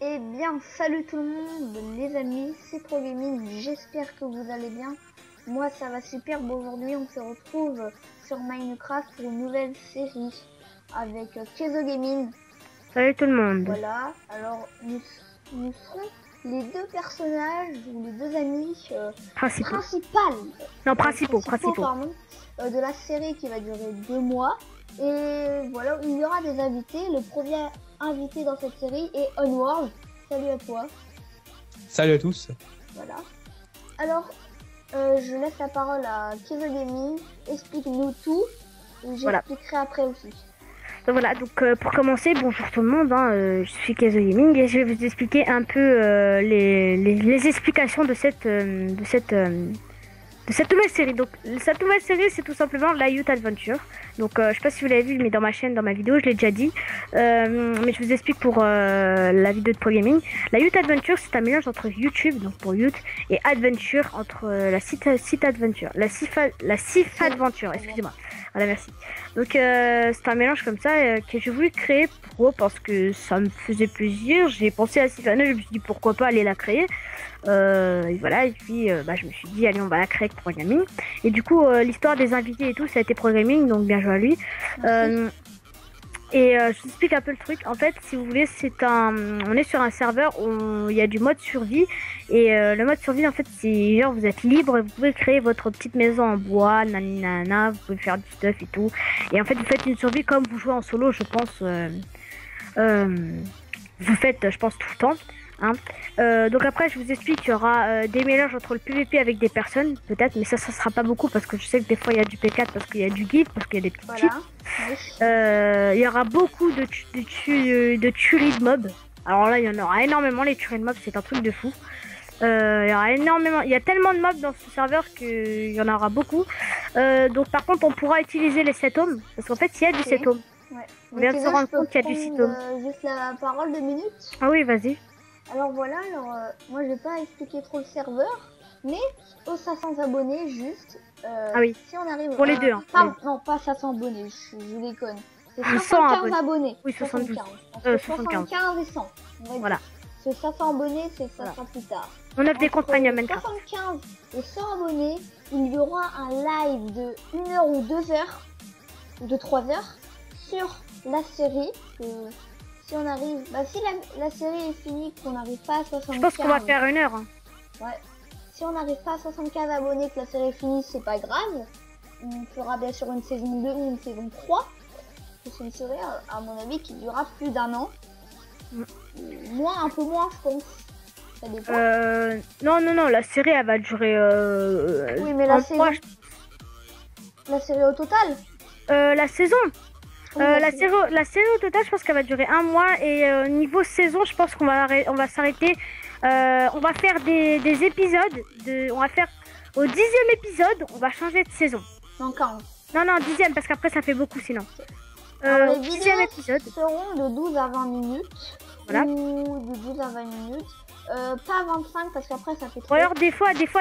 Eh bien, salut tout le monde, les amis, c'est ProGaming, j'espère que vous allez bien. Moi, ça va super. Bon, aujourd'hui, on se retrouve sur Minecraft pour une nouvelle série avec Kezo Gaming. Salut tout le monde. Voilà, alors nous serons les deux personnages ou les deux amis principaux pardon, de la série qui va durer 2 mois. Et voilà, il y aura des invités. Le premier invité dans cette série est Onworld. Salut à toi. Salut à tous. Voilà. Alors, je laisse la parole à Kezo Gaming. Explique-nous tout. J'expliquerai après aussi. Donc voilà, donc pour commencer, bonjour tout le monde, je suis Kezo Gaming et je vais vous expliquer un peu les explications de cette nouvelle série. Donc cette nouvelle série, c'est tout simplement la Youth Adventure. Donc je sais pas si vous l'avez vu, mais dans ma chaîne, dans ma vidéo, je l'ai déjà dit, mais je vous explique pour la vidéo de ProGaming. La Youth Adventure, c'est un mélange entre YouTube, donc pour Youth, et Adventure, entre la Sith Adventure, la Sith Adventure, excusez-moi. Voilà, merci. Donc c'est un mélange comme ça que j'ai voulu créer. Pourquoi? Parce que ça me faisait plaisir. J'ai pensé à Sylvana, je me suis dit pourquoi pas aller la créer. Et voilà, et puis je me suis dit allez, on va la créer avec ProGaming. Et du coup l'histoire des invités et tout, ça a été ProGaming, donc bien joué à lui. Je vous explique un peu le truc. En fait, si vous voulez, on est sur un serveur où il y a du mode survie. Et le mode survie, en fait, c'est genre vous êtes libre et vous pouvez créer votre petite maison en bois, nanana, vous pouvez faire du stuff et tout. Et en fait, vous faites une survie comme vous jouez en solo, je pense. Vous faites, je pense, tout le temps. Donc après, je vous explique, il y aura des mélanges entre le PVP avec des personnes, peut-être, mais ça sera pas beaucoup parce que je sais que des fois il y a du P4 parce qu'il y a du guide, parce qu'il y a des petits cheats. Il y aura beaucoup de tueries de mobs. Alors là, il y en aura énormément, les tueries de mobs, c'est un truc de fou. Il y aura énormément, il y a tellement de mobs dans ce serveur qu'il y en aura beaucoup. Donc par contre, on pourra utiliser les 7 hommes, parce qu'en fait, il y a du 7 hommes. Ouais. On vient de se rendre compte qu'il y a du 7 hommes. Juste la parole 2 minutes. Ah oui, vas-y. Alors voilà, moi je vais pas expliquer trop le serveur, mais aux 500 abonnés juste, si on arrive pour les deux, non pas 500 abonnés, je déconne, c'est 75 abonnés, oui 72, 75 et 100, voilà. Ce 500 abonnés, c'est ça sera plus tard. On a des comptes premium Minecraft. 75 et 100 abonnés, il y aura un live de 1 heure ou 2 heures, ou de 3 heures, sur la série, si on arrive, si la série est finie, qu'on n'arrive pas à 75... Je pense qu'on va faire 1 heure. Ouais. Si on n'arrive pas à 75 abonnés, que la série est finie, c'est pas grave. On fera bien sûr une saison 2 ou une saison 3. C'est une série, à mon avis, qui durera plus d'1 an. Moi, un peu moins, je pense. Ça dépend. Non, la série, elle va durer... Oui, mais la série au total la saison la série au total, je pense qu'elle va durer 1 mois. Et niveau saison, je pense qu'on va s'arrêter. On va faire des épisodes. On va faire au 10e épisode, on va changer de saison. Non, 15. Non, 10e, parce qu'après ça fait beaucoup sinon. Les vidéos seront de 12 à 20 minutes. Voilà. Ou de 12 à 20 minutes. Pas 25 parce qu'après ça fait trop. Ou alors des fois dès que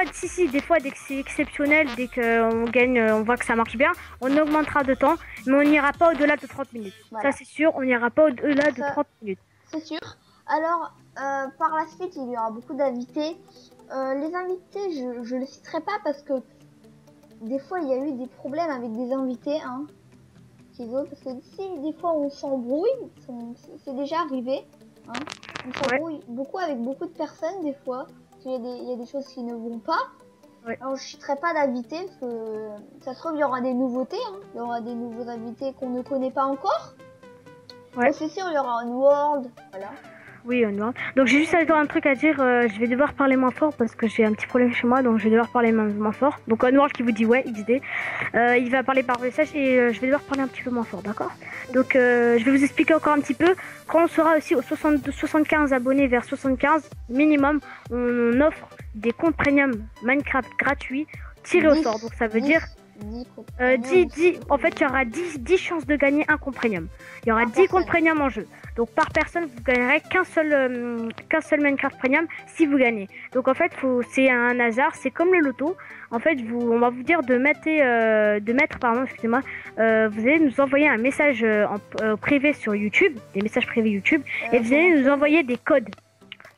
c'est exceptionnel, dès qu'on gagne, on voit que ça marche bien, on augmentera de temps, mais on n'ira pas au-delà de 30 minutes. Voilà. Ça c'est sûr, on n'ira pas au-delà de 30 minutes. C'est sûr. Alors, par la suite, il y aura beaucoup d'invités. Les invités, je les citerai pas parce que des fois il y a eu des problèmes avec des invités, parce que si des fois on s'embrouille, c'est déjà arrivé. On s'embrouille beaucoup avec beaucoup de personnes des fois. Il y a des choses qui ne vont pas. Ouais. Alors je citerai pas d'invités parce que ça se trouve il y aura des nouveautés. Il y aura des nouveaux invités qu'on ne connaît pas encore. Ouais. C'est sûr, il y aura Onworld. Voilà. Oui, Onworld. Donc j'ai juste un truc à dire. Je vais devoir parler moins fort parce que j'ai un petit problème chez moi, donc je vais devoir parler moins fort. Donc Onworld qui vous dit ouais XD. Il va parler par message et je vais devoir parler un petit peu moins fort, d'accord? Donc je vais vous expliquer encore un petit peu. Quand on sera aussi aux 75 abonnés, vers 75 minimum, on offre des comptes premium Minecraft gratuits tirés au sort. Donc ça veut dire 10, en fait il y aura 10 chances de gagner un compte premium. Il y aura 10 comptes premium en jeu. Donc par personne vous gagnerez qu'un seul Minecraft premium si vous gagnez. Donc en fait c'est un hasard, c'est comme le loto. En fait on va vous dire de mettre vous allez nous envoyer un message privé sur YouTube, des messages privés YouTube, et vous allez nous envoyer des codes.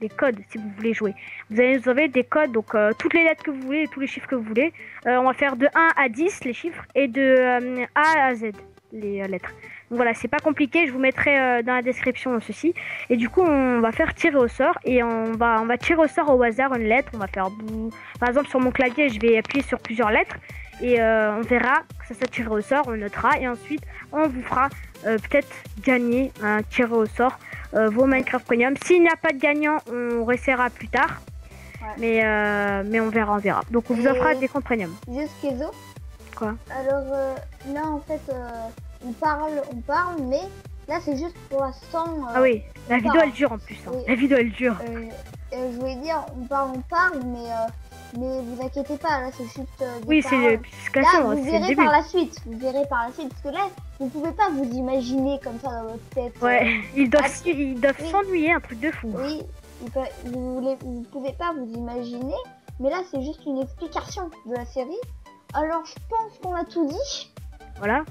les codes si vous voulez jouer. Vous allez nous envoyer des codes, donc toutes les lettres que vous voulez et tous les chiffres que vous voulez. On va faire de 1 à 10 les chiffres et de A à Z les lettres. Donc voilà, c'est pas compliqué, je vous mettrai dans la description ceci. Et du coup, on va faire tirer au sort et on va tirer au sort au hasard une lettre. On va faire par exemple sur mon clavier, je vais appuyer sur plusieurs lettres et on verra que ça s'est tiré au sort, on notera et ensuite on vous fera peut-être gagner un tiré au sort vos Minecraft Premium. S'il n'y a pas de gagnant, on restera plus tard. Ouais. Mais on verra. Donc on vous offrira des comptes Premium. Juste Kezo. Quoi? Alors là en fait on parle, mais là c'est juste pour l'instant. Ah oui, la vidéo elle dure en plus. Hein. Oui. La vidéo elle dure. Je voulais dire, on parle, mais vous inquiétez pas, là c'est juste. Oui, c'est là vous verrez par la suite. Vous verrez par la suite, parce que là vous pouvez pas vous imaginer comme ça dans votre tête. Ouais, ils doivent s'ennuyer, un truc de fou. Oui, vous pouvez pas vous imaginer, mais là c'est juste une explication de la série. Alors je pense qu'on a tout dit. Voilà.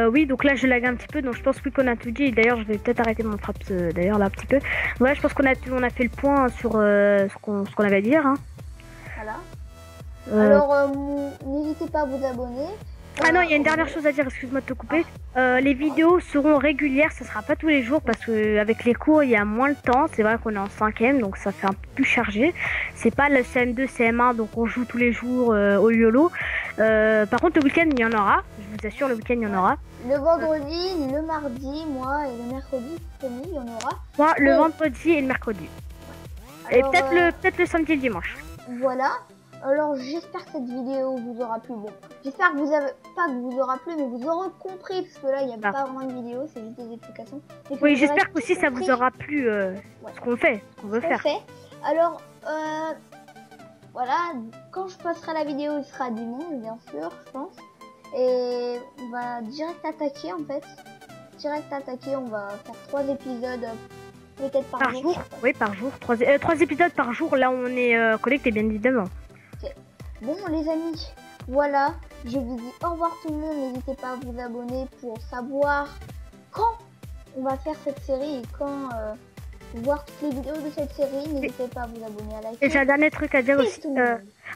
Oui, donc là je lag un petit peu, donc je pense qu'on a tout dit. D'ailleurs, je vais peut-être arrêter mon frappe d'ailleurs là un petit peu. Voilà, je pense qu'on a fait le point sur ce qu'on avait à dire. Hein. Voilà. Alors, n'hésitez pas à vous abonner. Ah non, il y a une dernière chose à dire, excuse-moi de te couper. Les vidéos seront régulières, ça sera pas tous les jours parce que avec les cours il y a moins le temps. C'est vrai qu'on est en 5ème, donc ça fait un peu plus chargé. C'est pas le CM2, CM1, donc on joue tous les jours au YOLO. Par contre le week-end il y en aura, je vous assure, le week-end il y en aura. Le vendredi, le mardi, moi, et le mercredi, il y en aura. Moi, le vendredi et le mercredi. Alors, et peut-être le samedi et le dimanche. Voilà. Alors j'espère que cette vidéo vous aura plu. Bon, j'espère que pas que vous aura plu, mais vous aurez compris, parce que là il n'y a pas vraiment de vidéo, c'est juste des explications. Oui, j'espère qu'aussi ça vous aura plu ce qu'on fait, ce qu'on veut faire. Alors voilà, quand je posterai la vidéo, il sera dimanche, bien sûr, je pense. Et on va direct attaquer en fait. On va faire 3 épisodes. Peut-être par jour. Oui, par jour. 3 épisodes par jour, là on est connecté, bien évidemment. Bon les amis, voilà, je vous dis au revoir tout le monde, n'hésitez pas à vous abonner pour savoir quand on va faire cette série et quand voir toutes les vidéos de cette série, n'hésitez pas à vous abonner, à liker. Et j'ai un dernier truc à dire aussi,